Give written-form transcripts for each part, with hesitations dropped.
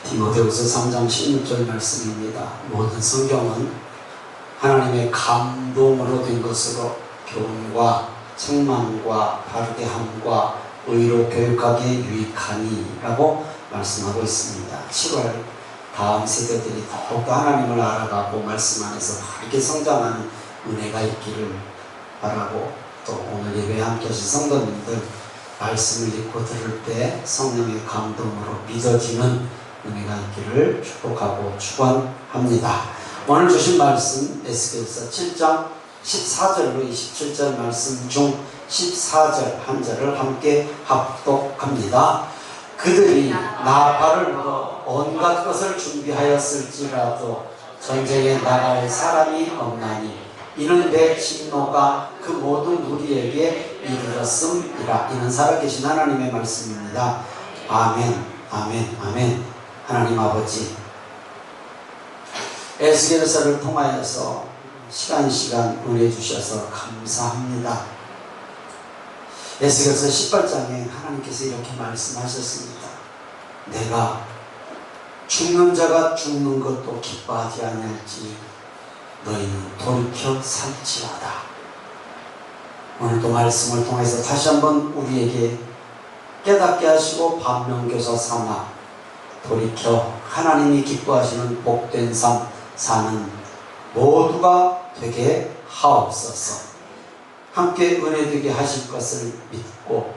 디모데후서 3장 16절 말씀입니다. 모든 성경은 하나님의 감동으로 된 것으로 교훈과 책망과 바르게 함과 의로 교육하기에 유익하니 라고 말씀하고 있습니다. 7월 다음 세대들이 더욱더 하나님을 알아가고 말씀 안에서 바르게 성장하는 은혜가 있기를 바라고, 또 오늘 예배에 함께 하신 성도님들 말씀을 읽고 들을 때 성령의 감동으로 믿어지는 은혜가 있기를 축복하고 축원합니다. 오늘 주신 말씀 에스겔서 7장 14절로 27절 말씀 중 14절 한 절을 함께 합독합니다. 그들이 나팔을 불어 온갖 것을 준비하였을지라도 전쟁에 나갈 사람이 없나니 이는 내 진노가 그 모든 무리에게 이르렀음이라. 이는 살아계신 하나님의 말씀입니다. 아멘, 아멘, 아멘. 하나님 아버지, 에스겔서를 통하여서 시간 은혜 주셔서 감사합니다. 에스겔서 18장에 하나님께서 이렇게 말씀하셨습니다. 내가 죽는 자가 죽는 것도 기뻐하지 아니할지 너희는 돌이켜 살지어다. 오늘도 말씀을 통해서 다시 한번 우리에게 깨닫게 하시고 반면교사 삼아 돌이켜 하나님이 기뻐하시는 복된 삶 사는 모두가 되게 하옵소서. 함께 은혜되게 하실 것을 믿고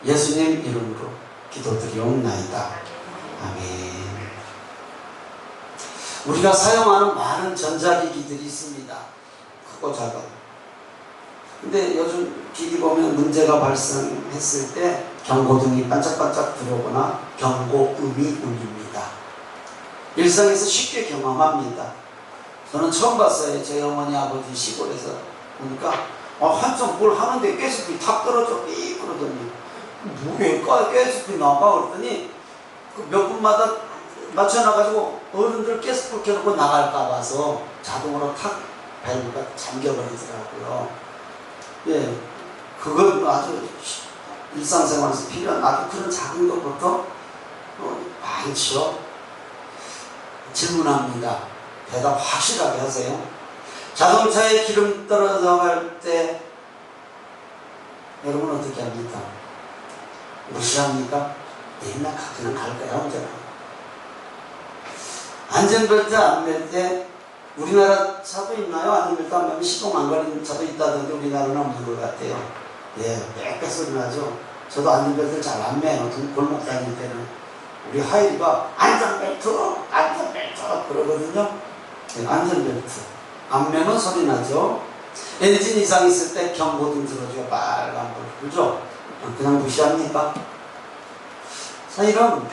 예수님 이름으로 기도드리옵나이다. 아멘. 우리가 사용하는 많은 전자기기들이 있습니다. 크고 작은. 근데 요즘 기기 보면 문제가 발생했을 때 경고등이 반짝반짝 들어오거나 경고음이 울립니다. 일상에서 쉽게 경험합니다. 저는 처음 봤어요. 저희 어머니 아버지 시골에서 보니까 한참 뭘 하는데 가스불이 탁 떨어져 삐 그러더니 뭐일까 가스불이 나가 그랬더니 몇 분마다 맞춰놔가지고 어른들 가스불 켜놓고 나갈까 봐서 자동으로 탁 밸브가 잠겨버리더라고요. 예, 그건 아주 일상생활에서 필요한 아주 그런 작은 것부터 많죠. 질문합니다. 대답 확실하게 하세요. 자동차에 기름 떨어져 갈 때 여러분 어떻게 합니까? 무시합니까? 옛날 그냥 갈 거야 언제나. 안전벨트 안 맬 때 우리나라 차도 있나요? 안전벨트 안 매면 시동 안 걸리는 차도 있다던데 우리나라는 없는 것 같아요. 예, 빽빽 소리 나죠. 저도 안전벨트를 잘 안 매요. 골목 다닐 때는. 우리 하이리가 안전벨트 그러거든요. 네, 안전벨트 안 매면 소리 나죠. 엔진 이상 있을 때 경고등 들어줘요. 빨간불. 그죠? 그냥 무시합니까? 자, 이런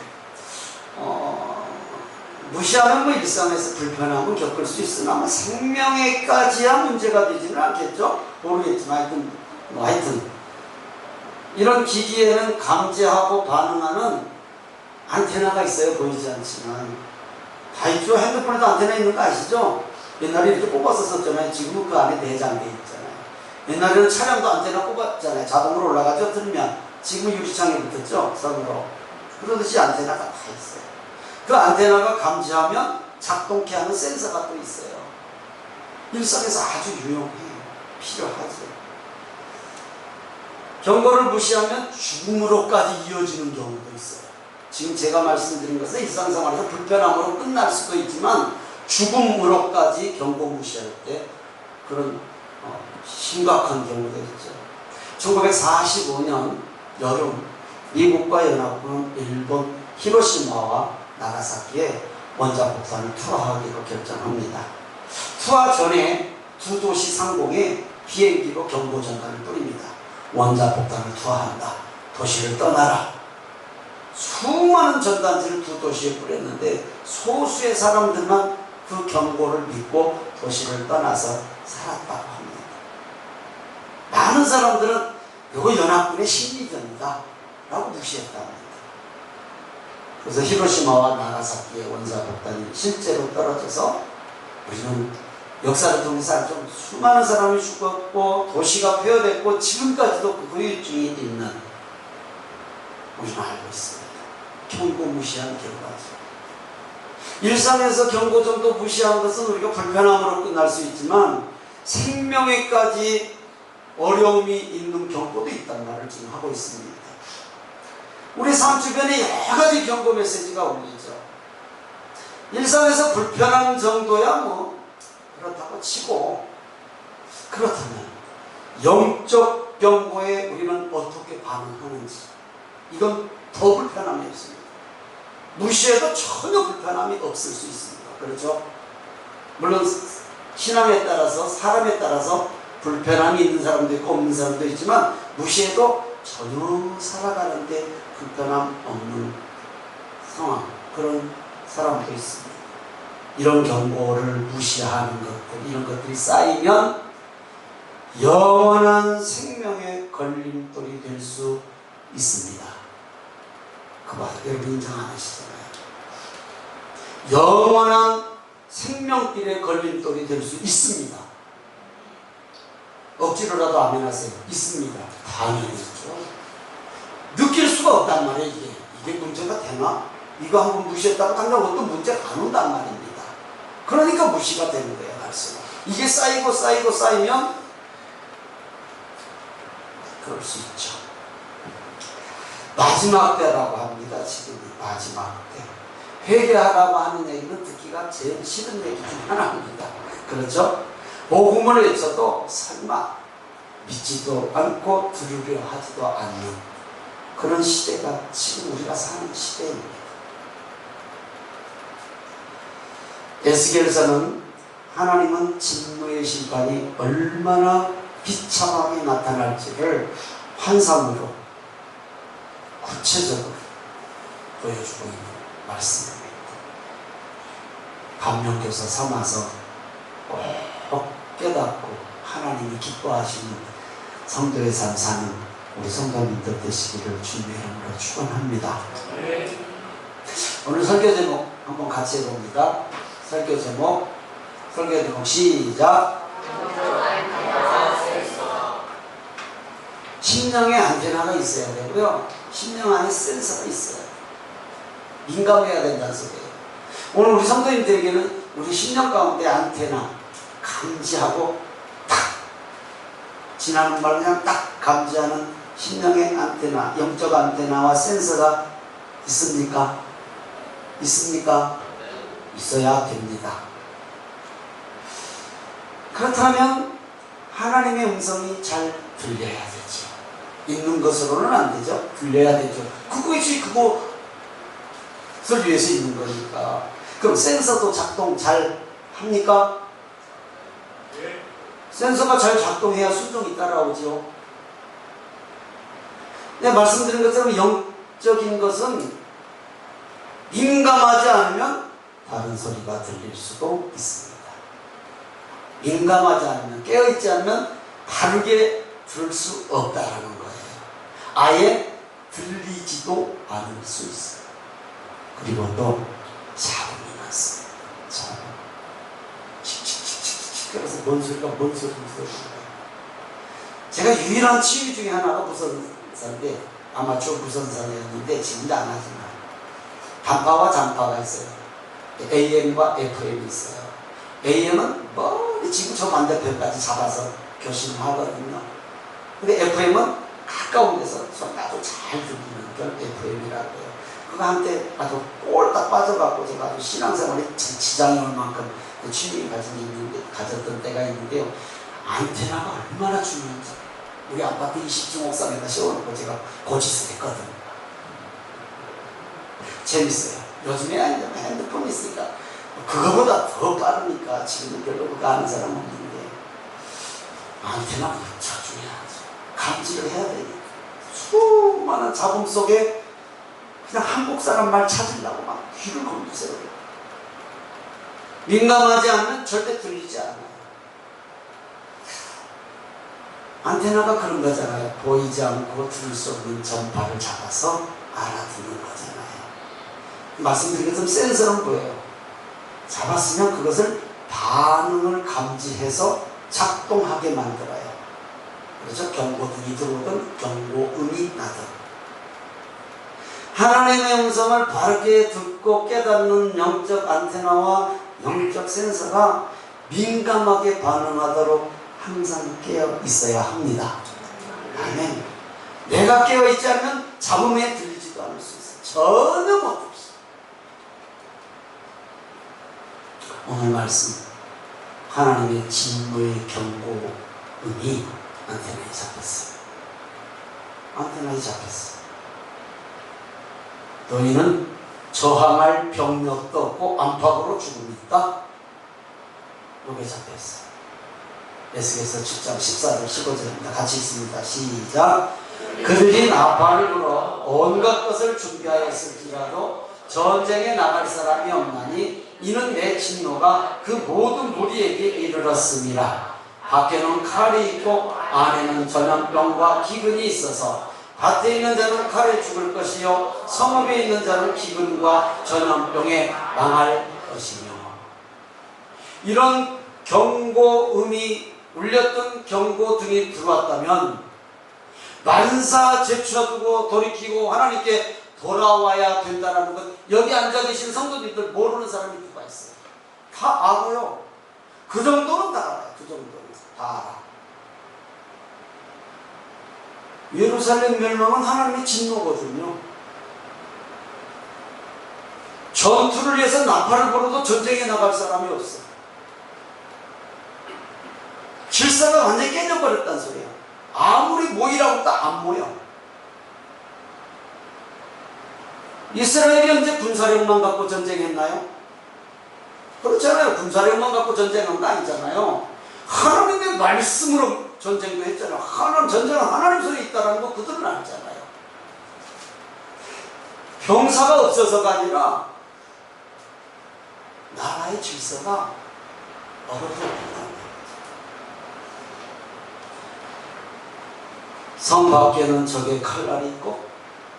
무시하면 뭐 일상에서 불편함을 겪을 수 있으나 생명에까지야 문제가 되지는 않겠죠? 모르겠지만 하여튼 이런 기기에는 감지하고 반응하는 안테나가 있어요. 보이지 않지만 다 있죠. 핸드폰에도 안테나 있는 거 아시죠? 옛날에 이렇게 뽑아서 썼잖아요. 지금은 그 안에 내장되어 있잖아요. 옛날에는 차량도 안테나 뽑았잖아요. 자동으로 올라가죠. 들면 지금은 유리창에 붙었죠. 선으로. 그러듯이 안테나가 다 있어요. 그 안테나가 감지하면 작동케 하는 센서가 또 있어요. 일상에서 아주 유용해요. 필요하죠. 경고를 무시하면 죽음으로까지 이어지는 경우도 있어요. 지금 제가 말씀드린 것은 일상생활에서 불편함으로 끝날 수도 있지만 죽음으로까지 경고 무시할 때 그런 심각한 경우도 있죠. 1945년 여름 미국과 연합군은 일본 히로시마와 나가사키에 원자폭탄을 투하하기로 결정합니다. 투하 전에 두 도시 상공에 비행기로 경고 전단을 뿌립니다. 원자폭탄을 투하한다. 도시를 떠나라. 수많은 전단지를 두 도시에 뿌렸는데 소수의 사람들만 그 경고를 믿고 도시를 떠나서 살았다고 합니다. 많은 사람들은 이거 연합군의 심리전이다 라고 무시했다고 합니다. 그래서 히로시마와 나가사키의 원자폭탄이 실제로 떨어져서 우리는 역사를 통해서 좀 수많은 사람이 죽었고 도시가 폐허됐고 지금까지도 그 후유증이 있는 우리는 알고 있습니다. 경고 무시한 결과죠. 일상에서 경고 정도 무시한 것은 우리가 불편함으로 끝날 수 있지만 생명에까지 어려움이 있는 경고도 있다는 말을 지금 하고 있습니다. 우리 삶 주변에 여러 가지 경고 메시지가 울리죠. 일상에서 불편한 정도야 뭐 그렇다고 치고, 그렇다면 영적 경고에 우리는 어떻게 반응하는지, 이건 더 불편함이 없습니다. 무시해도 전혀 불편함이 없을 수 있습니다. 그렇죠? 물론 신앙에 따라서, 사람에 따라서 불편함이 있는 사람도 있고 없는 사람도 있지만 무시해도 전혀 살아가는데 불편함 없는 상황, 그런 사람도 있습니다. 이런 경고를 무시하는 것들, 이런 것들이 쌓이면 영원한 생명의 걸림돌이 될 수 있습니다. 그거 여러분 인정 안 하시잖아요. 영원한 생명길의 걸림돌이 될 수 있습니다. 억지로라도 아멘 하세요. 있습니다. 당연히 있죠. 느낄 수가 없단 말이에요. 이게 문제가 되나? 이거 한번 무시했다고 당장 어떤 문제가 안 온단 말입니다. 그러니까 무시가 되는 거예요. 갈수록 이게 쌓이고 쌓이고 쌓이면 그럴 수 있죠. 마지막 때라고 합니다. 지금이 마지막 때. 회개하라고 하는 얘기는 듣기가 제일 싫은 얘기 중 하나입니다. 그렇죠? 복음을 외쳐도 설마 믿지도 않고 들으려 하지도 않는 그런 시대가 지금 우리가 사는 시대입니다. 에스겔서는 하나님은 진노의 심판이 얼마나 비참하게 나타날지를 환상으로 구체적으로 보여주고 있는 말씀입니다. 감명교사 삼아서 꼭 깨닫고 하나님이 기뻐하시는 성도의 삶 사는 우리 성도님들 되시기를 주님의 이름으로 축원합니다. 오늘 설교 제목 한번 같이 해봅니다. 설교 제목 시작. 심령에 안테나가 있어야 되고요. 심령 안에 센서가 있어요. 민감해야 된다는 소리예요. 오늘 우리 성도님들에게는 우리 심령 가운데 안테나 감지하고 딱 지나는 말 그냥 딱 감지하는 심령의 안테나, 영적 안테나와 센서가 있습니까? 있습니까? 있어야 됩니다. 그렇다면 하나님의 음성이 잘 들려야 되죠. 있는 것으로는 안 되죠. 들려야 되죠. 그것이 그것을 위해서 있는 거니까. 그럼 센서도 작동 잘 합니까? 센서가 잘 작동해야 순종이 따라오죠. 내가 말씀드린 것처럼 영적인 것은 민감하지 않으면 다른 소리가 들릴 수도 있습니다. 민감하지 않으면, 깨어있지 않으면 다르게 들을 수 없다라는 거예요. 아예 들리지도 않을 수 있어요. 그리고 또 잡음이 났어요. 잡음. 그래서 뭔 소리가 뭔 소리인지. 제가 유일한 치유 중에 하나가 무선사인데, 아마추어 무선사였는데 지금도 안 하지만 단파와 잔파가 있어요. AM과 FM이 있어요. AM은 멀리 지금 저 반대편까지 잡아서 교신을 하거든요. 근데 FM은 가까운 데서 아주 잘 들리는 걸 FM이라고 해요. 그거 한때 아주 꼴딱 빠져갖고 제가 아주 신앙생활에 지장이 올 만큼 취미 가졌던 때가 있는데요. 안테나가 얼마나 중요한지 우리 아파트 20층 옥상에다 씌워놓고 제가 고지서 했거든요. 재밌어요. 요즘에 핸드폰이 있으니까 그거보다 더 빠르니까 지금은 별로 그거 아는 사람 없는데 안테나가 무척 중요하죠. 감지를 해야 되니까 수많은 잡음 속에 그냥 한국 사람 말 찾으려고 막 귀를 곤두세요. 민감하지 않으면 절대 들리지 않아요. 안테나가 그런 거잖아요. 보이지 않고 들을 수 없는 전파를 잡아서 알아듣는 거잖아요. 말씀드린 것처럼 센서는 뭐예요? 잡았으면 그것을 반응을 감지해서 작동하게 만들어요. 그래서 경고등이 들어오든 경고음이 나든 하나님의 음성을 바르게 듣고 깨닫는 영적 안테나와 영적 센서가 민감하게 반응하도록 항상 깨어 있어야 합니다. 아멘. 내가 깨어 있지 않으면 잡음에 들리지도 않을 수 있어요. 전혀 못 들었어요. 오늘 말씀, 하나님의 진노의 경고음이 안테나에 잡혔어요. 안테나에 잡혔어요. 너희는 저항할 병력도 없고 안팎으로 죽음이 있다. 여기에 잡혔어요. 에스겔서 7장 14절 15절입니다. 같이 있습니다. 시작. 그들이 나팔을 불어 온갖 것을 준비하였을지라도 전쟁에 나갈 사람이 없나니 이는 내 진노가 그 모든 무리에게 이르렀음이라. 밖에는 칼이 있고 안에는 전염병과 기근이 있어서 밭에 있는 자는 칼에 죽을 것이요 성읍에 있는 자는 기근과 전염병에 망할 것이며. 이런 경고음이 울렸던 경고등이 들어왔다면 만사 제쳐두고 돌이키고 하나님께 돌아와야 된다는 것, 여기 앉아 계신 성도님들 모르는 사람이 누가 있어요? 다 알아요. 그 정도는 다 알아요. 그 정도는 다 알아. 예루살렘 멸망은 하나님의 진노거든요. 전투를 위해서 나팔을 불어도 전쟁에 나갈 사람이 없어. 질서가 완전히 깨져버렸다는 소리야. 아무리 모이라고 딱 안 모여. 이스라엘이 언제 군사력만 갖고 전쟁했나요? 그렇잖아요. 군사력만 갖고 전쟁한 거 아니잖아요. 하나님의 말씀으로 전쟁도 했잖아요. 전쟁은 하나님 손에 있다는 거 그들은 알잖아요. 병사가 없어서가 아니라 나라의 질서가 얼어붙었다. 성 밖에는 적의 칼날이 있고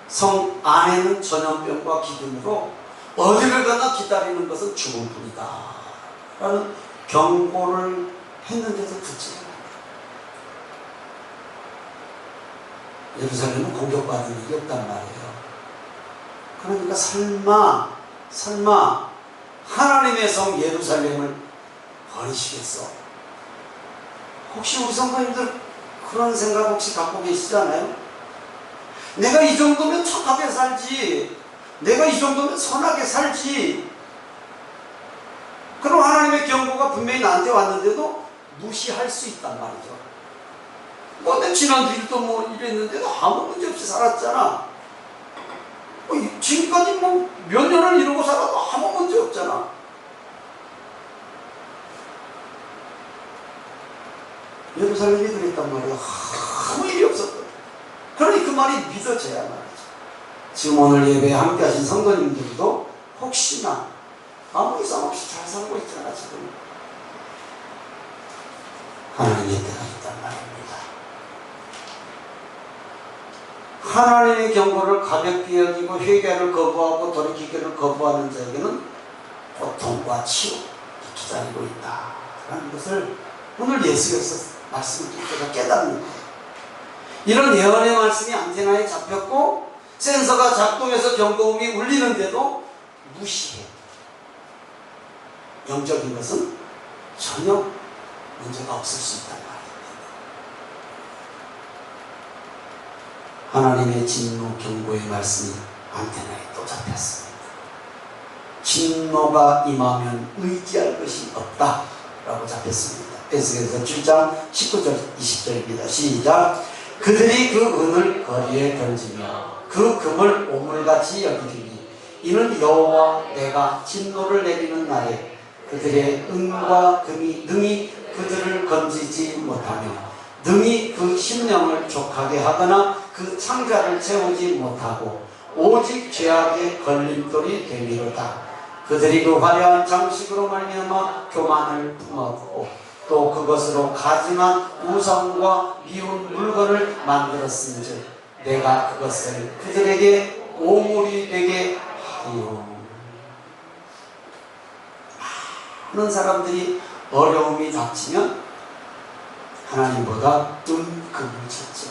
성 안에는 전염병과 기근으로 어디를 가나 기다리는 것은 죽음뿐이다 라는 경고를 했는데도 듣지 않아요. 예루살렘은 공격받은 일이 없단 말이에요. 그러니까 설마 하나님의 성 예루살렘을 버리시겠어? 혹시 우리 성도님들 그런 생각 혹시 갖고 계시잖아요? 내가 이 정도면 착하게 살지, 내가 이 정도면 선하게 살지. 그럼 하나님의 경고가 분명히 나한테 왔는데도 무시할 수 있단 말이죠. 내 지난주일도 이랬는데도 아무 문제 없이 살았잖아. 지금까지 몇 년을 이러고 살아도 아무 문제 없잖아. 예루살렘이 그랬단 말이야. 아무 일이 없었거든. 그러니 그 말이 믿어져야 말이죠. 지금 오늘 예배에 함께 하신 성도님들도 혹시나 아무 이상 없이 잘 살고 있잖아 지금. 하나님의 때가 있단 말입니다. 하나님의 경고를 가볍게 여기고 회개를 거부하고 돌이키기를 거부하는 자에게는 고통과 치욕이 기다리고 있다라는 것을 오늘 예수께서 말씀을 듣고 깨닫는 거예요. 이런 예언의 말씀이 안테나에 잡혔고 센서가 작동해서 경고음이 울리는데도 무시해. 영적인 것은 전혀 문제가 없을 수 있단 말입니다. 하나님의 진노 경고의 말씀이 안테나에 또 잡혔습니다. 진노가 임하면 의지할 것이 없다 라고 잡혔습니다. 에스겔서 7장 19절 20절입니다. 시작. 그들이 그 은을 거리에 던지며 그 금을 오물같이 여기리니 이는 여호와 내가 진노를 내리는 날에 그들의 은과 금이 능히 그들을 건지지 못하며 능히 그 심령을 족하게 하거나 그 창자를 채우지 못하고 오직 죄악의 걸림돌이 되미로다. 그들이 그 화려한 장식으로 말미암아 교만을 품었고 또 그것으로 가증한 우상과 미운 물건을 만들었은즉 내가 그것을 그들에게 오물이 되게 하리요. 많은 사람들이 어려움이 닥치면 하나님보다 금을 찾죠.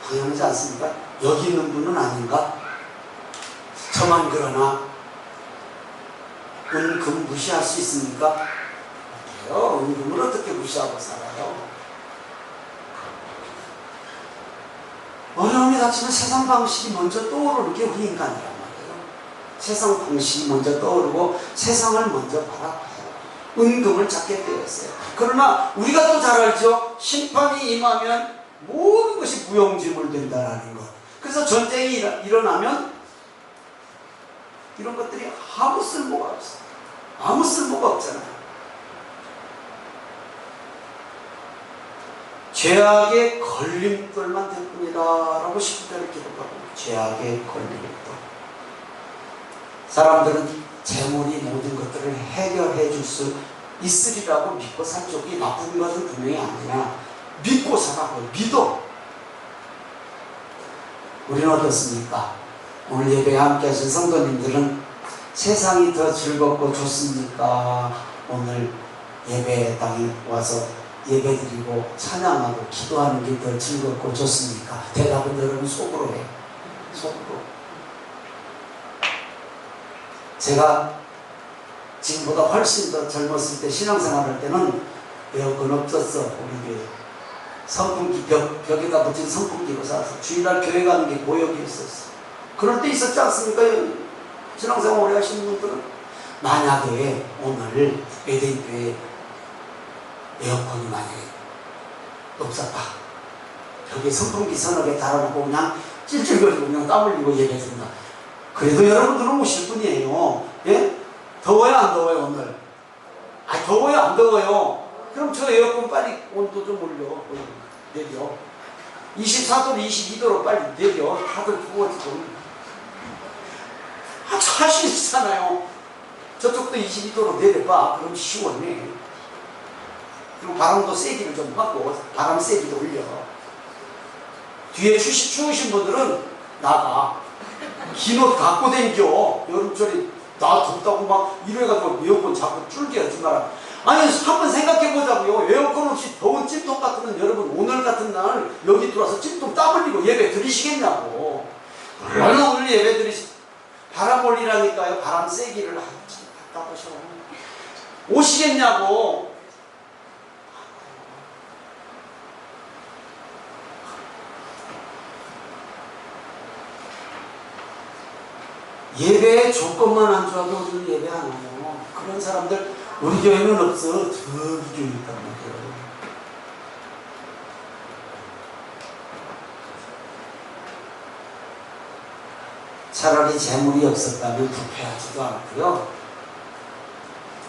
당연하지 않습니까? 여기 있는 분은 아닌가? 저만 그러나 은금 무시할 수 있습니까? 어때요? 은금을 어떻게 무시하고 살아요? 어려움이 닥치면 세상 방식이 먼저 떠오르는 게 우리 인간이란 말이에요. 세상 방식이 먼저 떠오르고 세상을 먼저 바라봐요. 은금을 찾게 되었어요. 그러나 우리가 또 잘 알죠? 심판이 임하면 모든 것이 무용지물 된다라는 것. 그래서 전쟁이 일어나면 이런 것들이 아무 쓸모가 없어요. 아무 쓸모가 없잖아요. 죄악의 걸림돌만 될 뿐이다 라고 19절을 기록하고, 죄악의 걸림돌. 사람들은 재물이 모든 것들을 해결해 줄 수 있으리라고 믿고 산 쪽이 나쁜 것은 분명히 아니라 믿고 살아고 믿어. 우리는 어떻습니까? 오늘 예배에 함께 하신 성도님들은 세상이 더 즐겁고 좋습니까? 오늘 예배 땅에 와서 예배드리고 찬양하고 기도하는 게 더 즐겁고 좋습니까? 대답은 여러분 속으로 해요. 속으로. 제가 지금보다 훨씬 더 젊었을 때 신앙생활 할 때는 에어컨 없었어. 우리 교회 선풍기 벽에다 붙인 선풍기로 살아서 주일날 교회 가는 게 고역이었었어. 그럴 때 있었지 않습니까? 신앙생활 오래 하시는 분들은. 만약에 오늘 에덴교회 에어컨이 만약에 없었다, 벽에 선풍기 서너 개 달아놓고 그냥 찔찔거리고 그냥 땀 흘리고 예배드린다, 그래도 여러분들은 오실 분이에요. 예? 더워요 안 더워요 오늘? 아, 더워요 안 더워요? 그럼 저 에어컨 빨리 온도 좀 올려, 내려. 24도로 22도로 빨리 내려. 다들 더워지고. 할 수 있잖아요. 저쪽도 22도로 내려봐. 그럼 시원해. 그리고 바람도 세기를 좀 받고 바람 세기도 올려. 뒤에 추우신 분들은 나가. 긴 옷 갖고 댕겨. 여름철에 나 덥다고 막 이래가지고 에어컨 자꾸 줄게 하지 마라. 아니, 한번 생각해보자고요. 에어컨 없이 더운 찜통 같으면 여러분 오늘 같은 날 여기 들어와서 찜통 땀 흘리고 예배 드리시겠냐고. 물론 오늘 예배 바람 올리라니까요. 바람 세기를 참 답답하셔. 오시겠냐고. 예배의 조건만 안 좋아도 우리는 예배 안 하요. 그런 사람들 우리 교회는 없어. 저기 교회 있단 말이에요. 차라리 재물이 없었다면 부패하지도 않고요.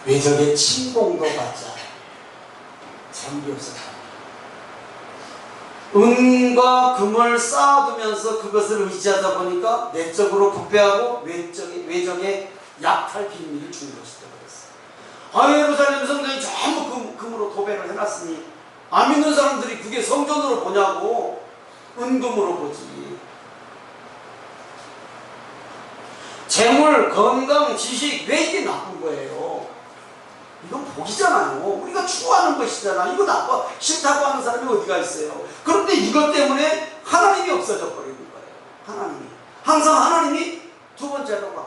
외적의 침공도 받지 않아요. 재물이 없었다. 은과 금을 쌓아두면서 그것을 의지하다 보니까 내적으로 부패하고 외적의 약탈 비밀을 준 것이다 그랬어요. 아, 예루살렘 성전이 전부 금으로 도배를 해놨으니 안 믿는 사람들이 그게 성전으로 보냐고. 은금으로 보지. 재물, 건강, 지식, 왜 이게 나쁜 거예요? 이건 복이잖아요. 우리가 추구하는 것이잖아. 이거 나빠, 싫다고 하는 사람이 어디가 있어요? 그런데 이것 때문에 하나님이 없어져 버리는 거예요. 하나님이. 항상 하나님이 두 번째로 가.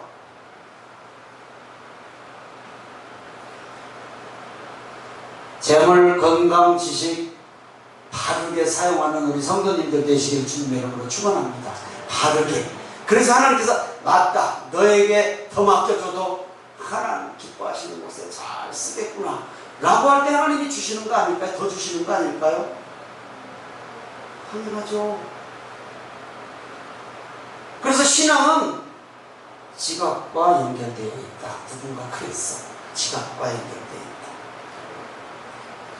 재물, 건강, 지식 바르게 사용하는 우리 성도님들 되시길 주님의 이름으로 축원합니다. 바르게. 그래서 하나님께서 맞다, 너에게 더 맡겨줘도 하나님 기뻐하시는 곳에 잘 쓰겠구나 라고 할 때 하나님이 주시는 거 아닐까요? 더 주시는 거 아닐까요? 당연하죠. 그래서 신앙은 지각과 연결되어 있다. 누군가 그랬어. 지각과 연결되어 있다.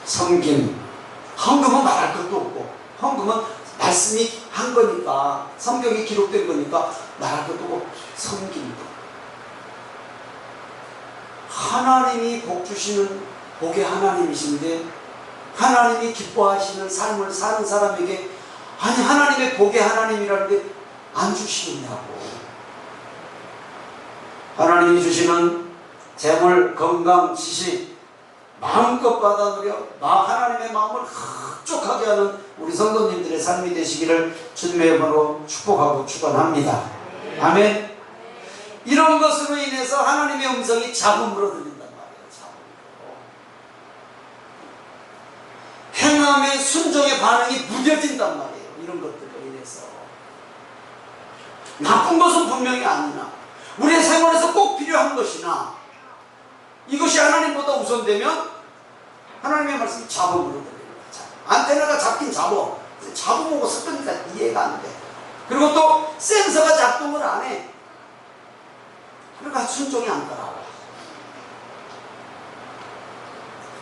섬김, 헌금은 말할 것도 없고, 헌금은 말씀이 한 거니까, 성경이 기록된 거니까 말할 것도 없고, 섬김도. 하나님이 복 주시는 복의 하나님이신데 하나님이 기뻐하시는 삶을 사는 사람에게 아니 하나님의 복의 하나님이라는데 안 주시느냐고. 하나님이 주시는 재물, 건강, 지식 마음껏 받아들여 하나님의 마음을 흡족하게 하는 우리 성도님들의 삶이 되시기를 주님의 이름으로 축복하고 축원합니다. 아멘. 이런 것으로 인해서 하나님의 음성이 잡음으로 들린단 말이에요. 잡음. 행함의 순종의 반응이 무뎌진단 말이에요. 이런 것들로 인해서. 나쁜 것은 분명히 아니나 우리의 생활에서 꼭 필요한 것이나 이것이 하나님보다 우선되면 하나님의 말씀이 잡음으로 들리는 거죠. 안테나가 잡긴 잡어. 잡음하고 섞으니까 이해가 안 돼. 그리고 또 센서가 작동을 안 해. 그러니까 순종이 안 따라와.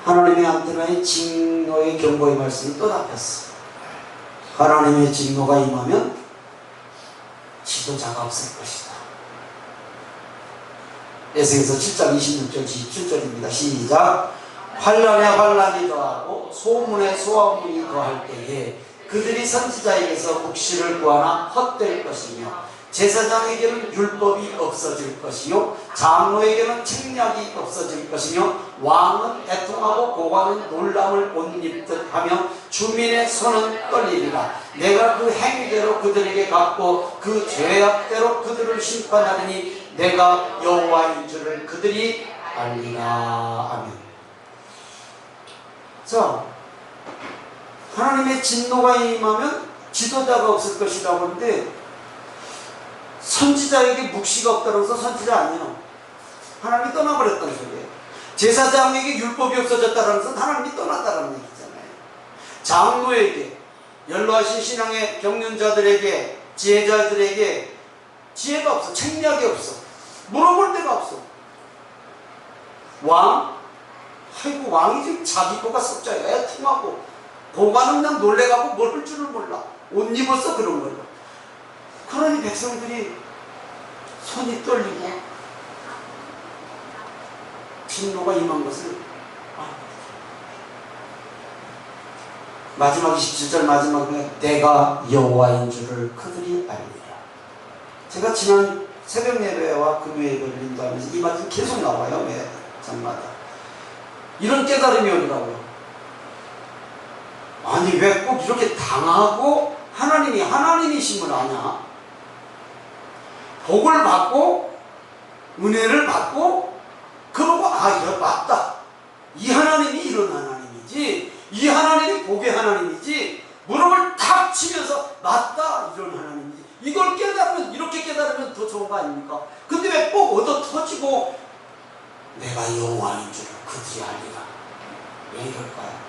하나님의 안테나에 진노의 경고의 말씀이 또 잡혔어. 하나님의 진노가 임하면 지도자가 없을 것이다. 에스겔서 7장 26절 27절입니다. 시작. 환난에 환난이 더하고 소문에 소문이 더할 때에 그들이 선지자에게서 묵시를 구하나 헛될 것이며 제사장에게는 율법이 없어질 것이요 장로에게는 책략이 없어질 것이며 왕은 애통하고 고관은 놀람을 못 입듯 하며 주민의 손은 떨리리라. 내가 그 행위대로 그들에게 갚고 그 죄악대로 그들을 심판하리니 내가 여호와인 줄을 그들이 알리라. 아멘. 자, 하나님의 진노가 임하면 지도자가 없을 것이라고 하는데 선지자에게 묵시가 없다고 해서 선지자 아니에요. 하나님이 떠나버렸다는 소리예요. 제사장에게 율법이 없어졌다는 것은 하나님이 떠났다는 얘기잖아요. 장로에게, 연로하신 신앙의 경륜자들에게, 지혜자들에게 지혜가 없어. 책략이 없어. 물어볼 데가 없어. 왕? 아이고, 왕이 지금 자기 거가 썩자야. 애통하고 고관은 그냥 놀래가고 뭘 할 줄을 몰라. 옷 입었어 그런 걸로. 그러니 백성들이 손이 떨리고 진노가 임한 것을 마지막 27절 마지막에 내가 여호와인 줄을 그들이 알리라. 제가 지난 새벽 예배와 금요 예배를 인도하면서 이 말씀 계속 나와요. 매 장마다. 이런 깨달음이 오더라고요. 아니 왜 꼭 이렇게 당하고 하나님이 하나님이심을 아냐? 복을 받고 은혜를 받고 그러고 이거 맞다. 이 하나님이 이런 하나님이지. 이 하나님이 복의 하나님이지. 무릎을 탁 치면서 맞다. 이런 하나님이지. 이걸 깨달으면 이렇게 깨달으면 더 좋은 거 아닙니까? 근데 왜 꼭 얻어 터지고 내가 여호와인 줄을 그들이 알리라. 왜 이럴까요?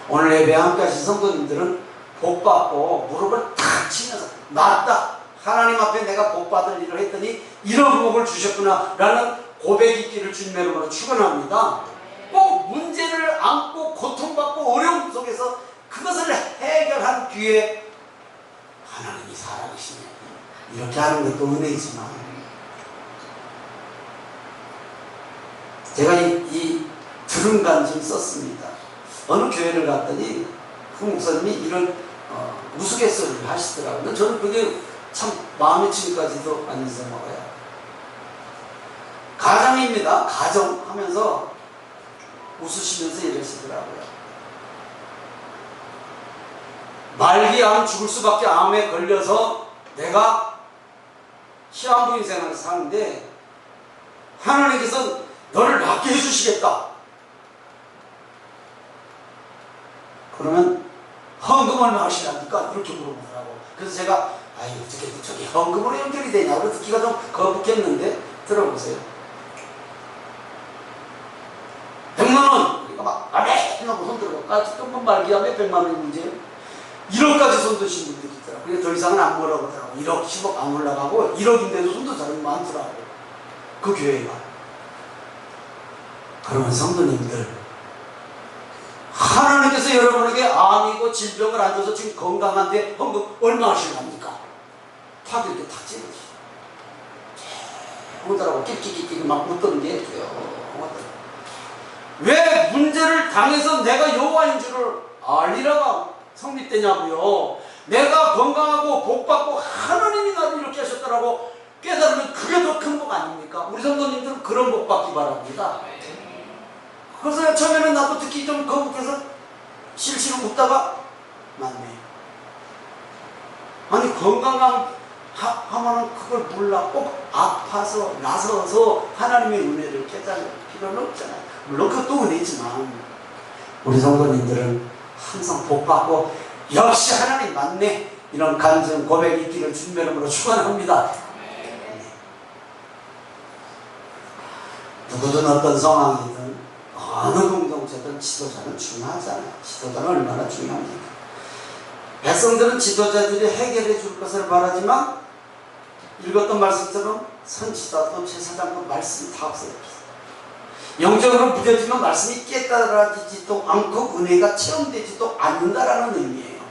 오늘 예배 함께 하신 성도님들은 복 받고 무릎을 탁 치면서 맞다. 하나님 앞에 내가 복 받을 일을 했더니 이런 복을 주셨구나 라는 고백이 있기를 주님의 이름으로 축원합니다. 꼭 문제를 안고 고통받고 어려움 속에서 그것을 해결한 뒤에 하나님이 살아계시네. 이렇게 하는 것도 은혜이지만 제가 이 들음간증 썼습니다. 어느 교회를 갔더니 그 목사님이 이런 우스갯소리를 하시더라고요. 저는 그게 참 마음의 층까지도 안 이상하고요. 가정입니다. 가정 하면서 웃으시면서 이러시더라고요. 말기 암 죽을 수밖에 암에 걸려서 내가 시한부 인생을 사는데 하나님께서 너를 낫게 해주시겠다. 그러면 헌금 얼마 하시랍니까? 이렇게 물어보더라고. 그래서 제가 어떻게 저기 헌금으로 연결이 되냐고 듣기가 좀 거북했는데 들어보세요. 100만 원! 그러니까 막 아멘! 하고 손 들고 조금 말기암에 100만 원이 문제예요. 1억까지 손 드신 분들이 있더라고요. 그래서 더 이상은 안 물어보더라고. 1억, 10억 안 올라가고 1억인데도 손도 사람이 많더라고. 그 교회가. 그러면 성도님들 하나님께서 여러분에게 암이고 질병을 안 줘서 지금 건강한데 헌금 얼마 하실랍니까? 탁 이렇게 탁 찌르지. 오더라고 끽끽끽 막 웃던 게 왜 문제를 당해서 내가 여호와인 줄을 알리라가 성립되냐고요. 내가 건강하고 복받고 하나님이 나를 이렇게 하셨더라고 깨달으면 그게 더 큰 복 아닙니까? 우리 성도님들은 그런 복 받기 바랍니다. 그래서 처음에는 나도 듣기 좀 거북해서 실실 웃다가 맞네. 아니 건강한 하면은 그걸 몰라. 꼭 아파서 나서서 하나님의 은혜를 깨달을 필요는 없잖아요. 물론 그것도 은혜지만 우리 성도님들은 항상 복받고 역시 하나님 맞네 이런 간증 고백이 있기를 주님의 이름으로 축원합니다. 누구든 어떤 상황이든 어느 공동체든 지도자는 중요하잖아요. 지도자는 얼마나 중요합니까? 백성들은 지도자들이 해결해 줄 것을 바라지만 읽었던 말씀처럼 선지자도 제사장도 말씀이 다 없어졌어요. 영적으로 무뎌지면 말씀이 깨달아지지도 않고 은혜가 체험되지도 않는다라는 의미예요.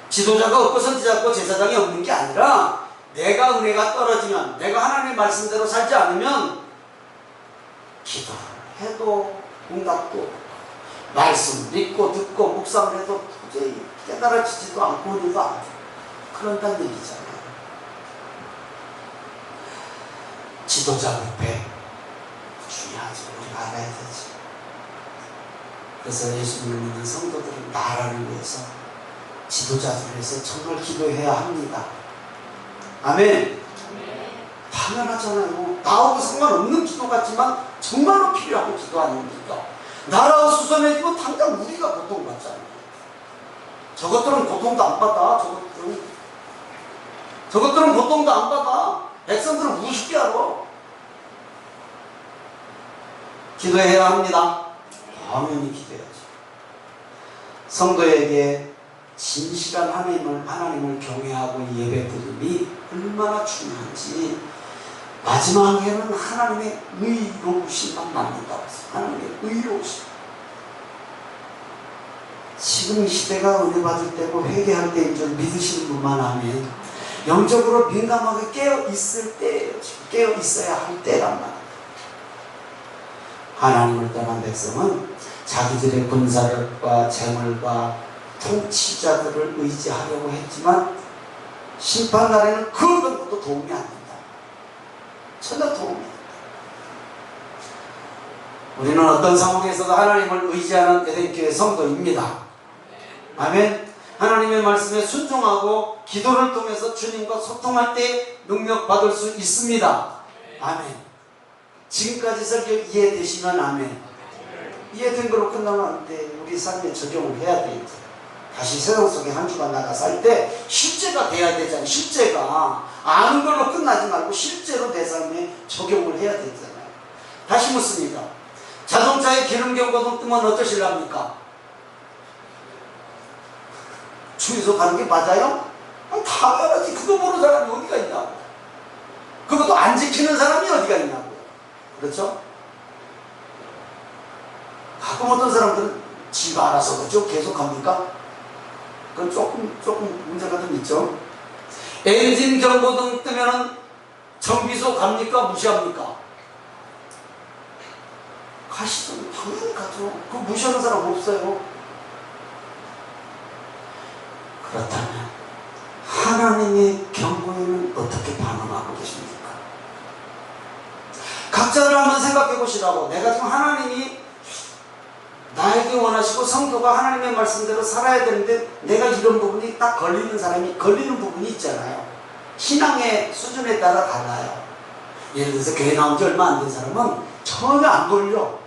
지도자가 없고 선지자가 없고 제사장이 없는 게 아니라 내가 은혜가 떨어지면 내가 하나님의 말씀대로 살지 않으면 기도를 해도 응답도 말씀 믿고 듣고 묵상을 해도 도저히 깨달아지지도 않고 은혜도 안 돼. 그런다는 얘기잖아요. 지도자 부패 중요하죠. 우리가 알아야 되지. 그래서 예수님을 믿는 성도들은 나라를 위해서 지도자들을 위해서 정말 기도해야 합니다. 아멘. 당연하잖아요. 나하고 상관없는 기도 같지만 정말로 필요하고 기도하는 기도. 나라가 수선해지고 당장 우리가 고통받잖아요. 저것들은 고통도 안 받아. 저것들은 고통도 안 받아. 백성들은 우습게 알아. 기도해야 합니다. 당연히 기도해야죠. 성도에게 진실한 하나님을 경외하고 예배드림이 얼마나 중요한지 마지막에는 하나님의 의로우심만 남는다고 했어요. 하나님의 의로우심. 지금 시대가 은혜 받을 때고 회개할 때인 줄 믿으시는 분만 하면 영적으로 민감하게 깨어 있을 때예요. 깨어 있어야 할 때란 말이에요. 하나님을 떠난 백성은 자기들의 군사력과 재물과 통치자들을 의지하려고 했지만 심판날에는 그 어떤 것도 도움이 안 된다. 전혀 도움이 안 된다. 우리는 어떤 상황에서도 하나님을 의지하는 에덴교회 성도입니다. 아멘. 하나님의 말씀에 순종하고 기도를 통해서 주님과 소통할 때 능력받을 수 있습니다. 아멘. 지금까지 설교 이해되시면 아멘. 이해된 걸로 끝나면 안 돼. 우리 삶에 적용을 해야 돼. 이제. 다시 세상 속에 한 주간 나가 살 때 실제가 돼야 되잖아요. 실제가 아는 걸로 끝나지 말고 실제로 내 삶에 적용을 해야 되잖아요. 다시 묻습니다. 자동차에 기름 경고등 뜨면 어떠실랍니까? 주유소 가는 게 맞아요? 당연하지. 그거 모르는 사람이 어디가 있냐고. 그것도 안 지키는 사람이 어디가 있냐고. 그렇죠? 가끔 어떤 사람들은 지가 알아서 그죠? 계속 합니까? 그건 조금 문제가 좀 있죠. 엔진 경고등 뜨면은 정비소 갑니까? 무시합니까? 가시죠. 당연히 가죠. 그거 무시하는 사람 없어요. 그렇다면 하나님의 경고에는 어떻게 반응하고 계십니까? 각자를 한번 생각해 보시라고. 내가 지금 하나님이 나에게 원하시고 성도가 하나님의 말씀대로 살아야 되는데 내가 이런 부분이 딱 걸리는 부분이 있잖아요. 신앙의 수준에 따라 달라요. 예를 들어서 교회 나온 지 얼마 안 된 사람은 전혀 안 걸려.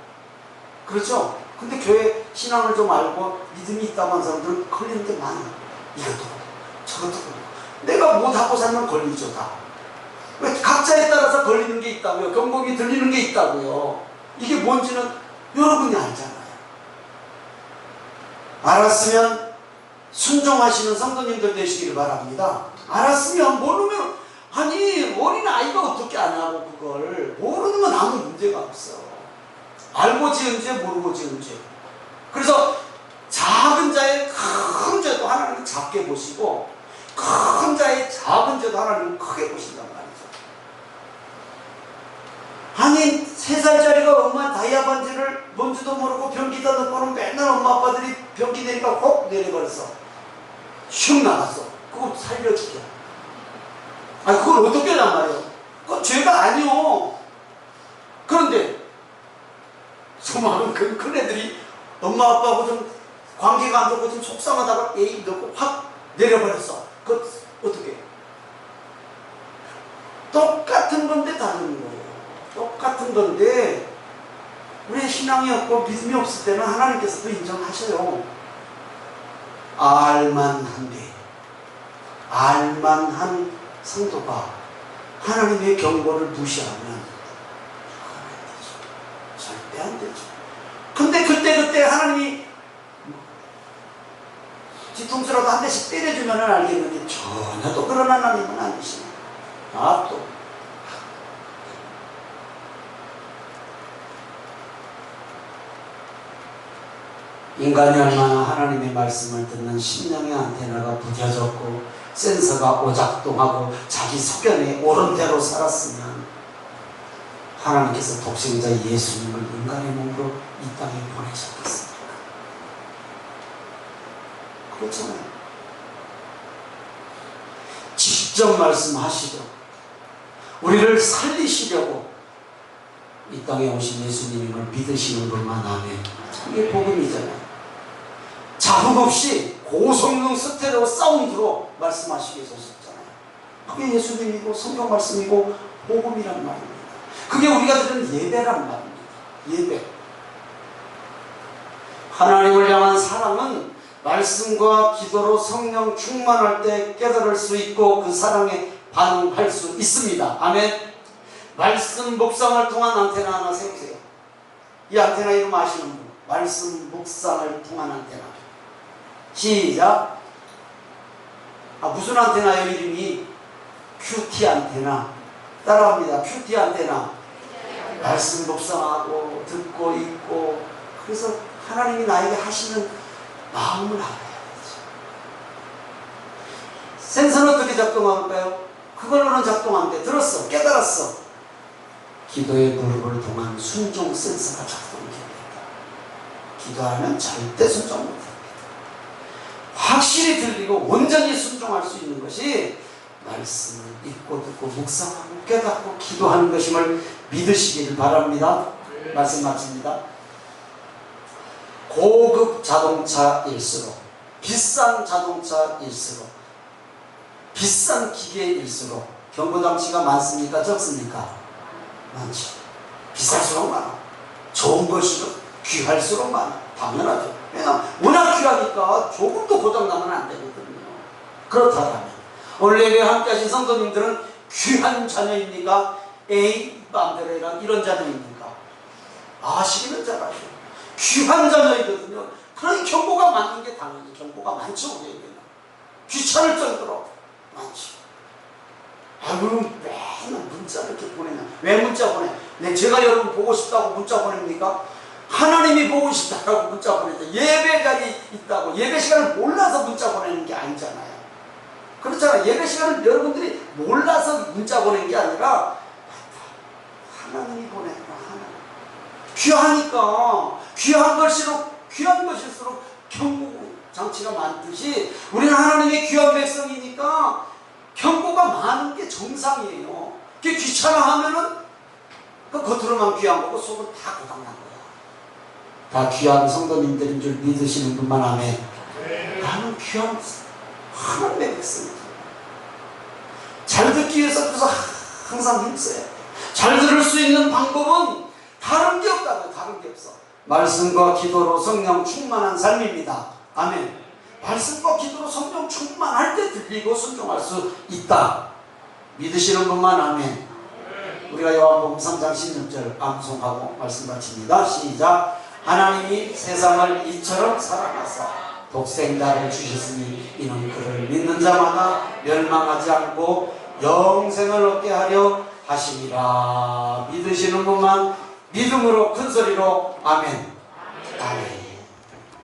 그렇죠? 근데 교회 신앙을 좀 알고 믿음이 있다고 하는 사람들은 걸리는 게 많아요. 이것도 저것도 내가 못하고 살면 걸리죠 다. 왜? 각자에 따라서 걸리는 게 있다고요. 경고기 들리는 게 있다고요. 이게 뭔지는 여러분이 알잖아요. 알았으면 순종하시는 성도님들 되시기를 바랍니다. 알았으면 모르면 아니 어린아이가 어떻게 아냐고. 그걸 모르는 건 아무 문제가 없어. 알고 지은 죄 모르고 지은 죄. 그래서 작은 자의 큰 죄도 하나님은 작게 보시고 큰 자의 작은 죄도 하나님은 크게 보신단 말이죠. 아니 3살짜리가 엄마 다이아 반지를 뭔지도 모르고 변기다 넣고는 맨날 엄마 아빠들이 변기 내니까 혹 내려버렸어. 슉 나갔어. 그거 살려주게. 아니 그걸 어떻게 하란 말이에요. 그건 죄가 아니오. 그런데 조그마한 큰 애들이 엄마 아빠하고 좀 관계가 안 좋고 좀 속상하다가 에이 넣고 확 내려버렸어. 그 어떻게? 똑같은 건데 다른 거예요. 똑같은 건데 우리의 신앙이 없고 믿음이 없을 때는 하나님께서도 인정하셔요. 알만한데 알만한 성도가 하나님의 경고를 무시하면 안 되죠. 절대 안 되죠. 근데 그때 하나님이 뒤통수라도 한 대씩 때려주면 알겠는데 전혀 또 그런 하나님은 아니시네. 또 인간이 얼마나 하나님의 말씀을 듣는 심령의 안테나가 부뎌졌고 센서가 오작동하고 자기 소견에 옳은 대로 살았으면 하나님께서 독생자 예수님을 인간의 몸으로 이 땅에 보내셨겠습니까? 그렇잖아요. 직접 말씀하시고 우리를 살리시려고 이 땅에 오신 예수님을 믿으시는 것만 하면 이게 복음이잖아요. 자국 없이 고성능 스테레오 사운드로 말씀하시게 하셨잖아요. 그게 예수님이고 성경 말씀이고 복음이란 말입니다. 그게 우리가 드리는 예배란 말입니다. 예배. 하나님을 향한 사랑은 말씀과 기도로 성령 충만할 때 깨달을 수 있고 그 사랑에 반응할 수 있습니다. 아멘. 말씀 묵상을 통한 안테나 하나 세우세요. 이 안테나 이름 아시는 분? 말씀 묵상을 통한 안테나. 시작. 무슨 안테나요? 이름이 큐티 안테나. 따라합니다. 큐티 안테나. 말씀 묵상하고 듣고 있고 그래서 하나님이 나에게 하시는 마음을 알아야 되죠. 센서는 어떻게 작동할까요? 그걸로는 작동 안 돼. 들었어. 깨달았어. 기도의 무릎을 통한 순종 센서가 작동됩니다. 기도하면 절대 순종 못합니다. 확실히 들리고 온전히 순종할 수 있는 것이 말씀을 읽고 듣고 묵상하고 깨닫고 기도하는 것임을 믿으시길 바랍니다. 말씀 마칩니다. 고급 자동차일수록 비싼 자동차일수록 비싼 기계일수록 경고장치가 많습니까? 적습니까? 많죠. 비쌀수록 많아. 좋은 것일수록 귀할수록 많아. 당연하죠. 왜냐하면 워낙 귀하니까 조금도 고장나면 안 되거든요. 그렇다면 오늘 예배에 함께 하신 성도님들은 귀한 자녀입니까? 에이 마음대로 해라 이런 자녀입니까? 아시기는 잘 아셔. 귀한 자녀이거든요. 그러니 경고가 많은 게 당연히 경고가 많죠. 우리에게는 귀찮을 정도로 많죠. 그럼 맨날 문자를 이렇게 보내냐? 왜 문자 보내? 제가 여러분 보고 싶다고 문자 보냅니까? 하나님이 보고 싶다고 문자 보내죠. 예배 자리 있다고 예배 시간을 몰라서 문자 보내는 게 아니잖아요. 그렇잖아요. 예배 시간을 여러분들이 몰라서 문자 보낸 게 아니라 하나님이 보냈다. 하나님. 귀하니까 귀한 것일수록 경고 장치가 많듯이 우리는 하나님의 귀한 백성이니까 경고가 많은 게 정상이에요. 그게 귀찮아하면은 그 겉으로만 귀한 거고 속은 다 고장난 거야. 다 귀한 성도님들인 줄 믿으시는 분만 하면 나는 귀한 하나님의 백성이다. 잘 듣기 위해서 그래서 항상 힘써요. 잘 들을 수 있는 방법은 다른 게 없다고요. 다른 게 없어. 말씀과 기도로 성령 충만한 삶입니다. 아멘. 말씀과 기도로 성령 충만할 때 들리고 순종할 수 있다. 믿으시는 분만 아멘. 우리가 요한복음 3장 16절 암송하고 말씀 마칩니다. 시작. 하나님이 세상을 이처럼 사랑하사 독생자를 주셨으니 이는 그를 믿는 자마다 멸망하지 않고 영생을 얻게 하려 하심이라. 믿으시는 분만 믿음으로 큰 소리로 아멘. 아멘.